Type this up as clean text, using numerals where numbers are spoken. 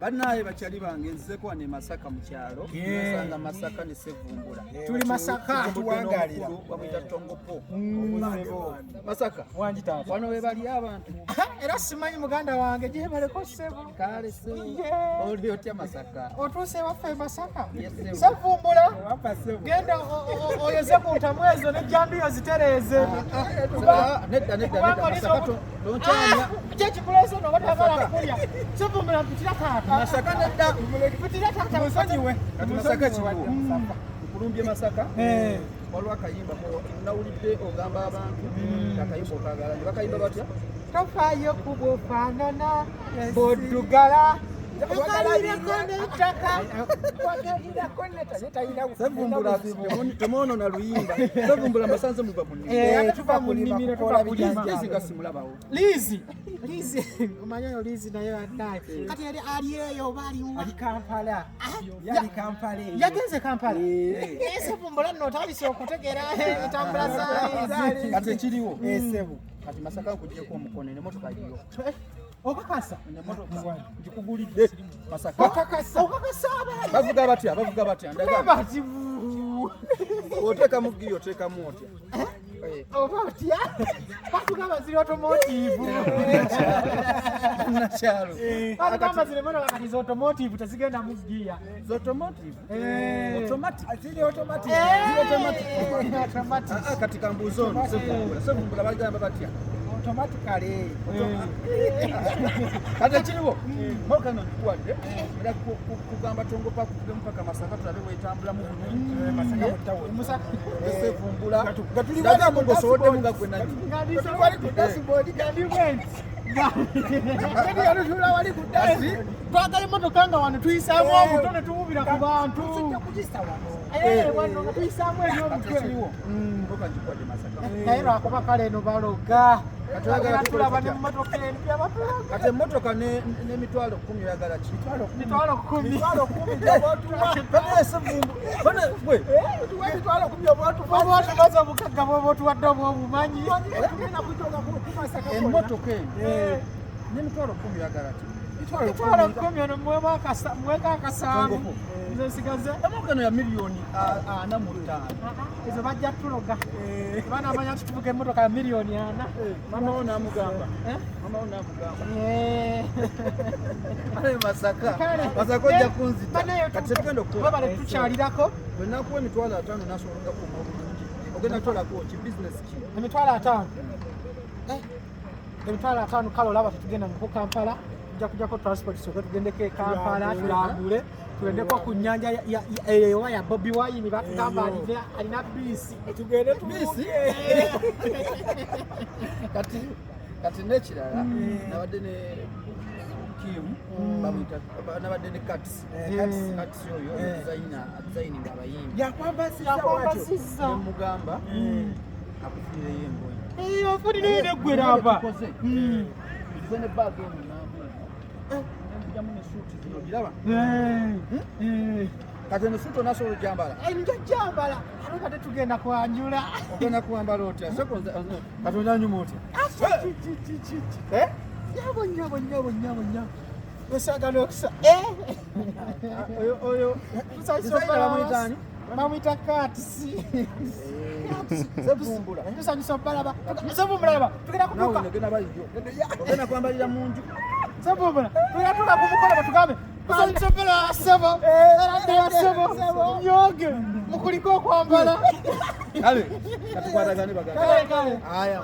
Bannaye bakyali bangenzeko wane Masaka mu kyalo nasanga Masaka ne Sevumbula tuli Masaka tuwangalira bamuyita Tongopo Masaka wanjita wano we bali abantu era simanyi muganda wange je baleko Sevu kale Sevu oli otya Masaka otuse waffe Masaka Sevumbula genda oyeze ku ntamwezo ne jambiyo zitereze nedda Masaka tonchanya kyekikulezo no batagala kulya Sevumbula mpitira kaka Masaka nedda mpitira kaka musonyiwe Masaka kibuo kulumbye Masaka walwa kayimba ko nawulidde ogamba abantu akayimba okagala ne bakayimba batya tofayo kubufanana bodugala Sevumbula temono na luyimba Sevumbula masanze muva munni tuva mu nnimiro tukakulima simulabawo Lizi umanyayo Lizi nayo adaye kati yali aliyeyo bali ali Kampala yali Kampala yagenze Kampala Sevumbula nno talise okutegera entambula za kati kiriwo Sevu kati Masaka kujjeko omukono ne motoka yiyo okakasa njikugulidde Masaka okakasa bavuga batya ndaga oteka mugiyo oteka motya obatya bakugamba ziri automotive nachalo bakugamba ziri mono kati automotive tezigenda mu gear automotive automatic ziri automatic katika mbuzo Sevumbula bagamba batya automatically kati kiriwo moka no ndikuwadde era kugamba Tongopa kuvuga mpaka Masaka tulabe wetambula mu Masaka mutawo Masaka Sevumbula daga mungo sode munga kwenani ngadi wali ku dashboard ngadi went ngadi yalo tula wali ku dashi twagale motoka nga wano tuyisamu obutone tumubira ku bantu wano tuyisamu eyo mukiriwo moka ndikuwadde Masaka era akoba kale no baloga tulaba ne mmotoka empya batulaga kati emmotoka n'emitwalo 10 oyagala ki mitwalo 10 bane Sevumbula bane gwe mitwalo 10 obwatu baza bukagga bwobutuwadde obwobumanyi emmotoka n'emitwalo 10 oyagala ki mitwalo 10 ono mweka akasanvu nze nsigaze emmotoka ya miliyoni 45 ezo bajja tuloga banamanya nti tuvuga emmotoka ya miliyoni 4 mama ona amugamba ale Masaka ojja kunzita kati tugenda okukola bale tukyalirako bwenakuwa emitwalo 5 nasolonga ku mabulungi ogenda kutolako ki business ki emitwalo 5 kale olaba tetugenda mu Kampala kujako transport soke tugendeko Kampala tulambule tugendeko ku nnyanja ya Bobi Wine batugamba alina bisi tugende bisi kati nekirala nabadde ne Kim bamuyita nabadde ne Kats oyo designing abayimbi yakwambasiza mugamba akufunire yemboyi ofunire neggwera aba zene bag jamu ne suit zino biraba kati ne suit onasobola jambala nja jambala alokate tugenda kwanjula ogenda kuwambala otya kati onyanyuma otya nyabo esagala okusa oyo tusanyusa bamuyita Katsi Sevumbula tusanyusa balaba tugenda kutuka ogenda kwambalira mu nju Sevumbula tugenda tuka kumukola batugambe tusanyusa Sebo Sebo nyoge mukuliko okwambala kale katukwatagane bagala kale aya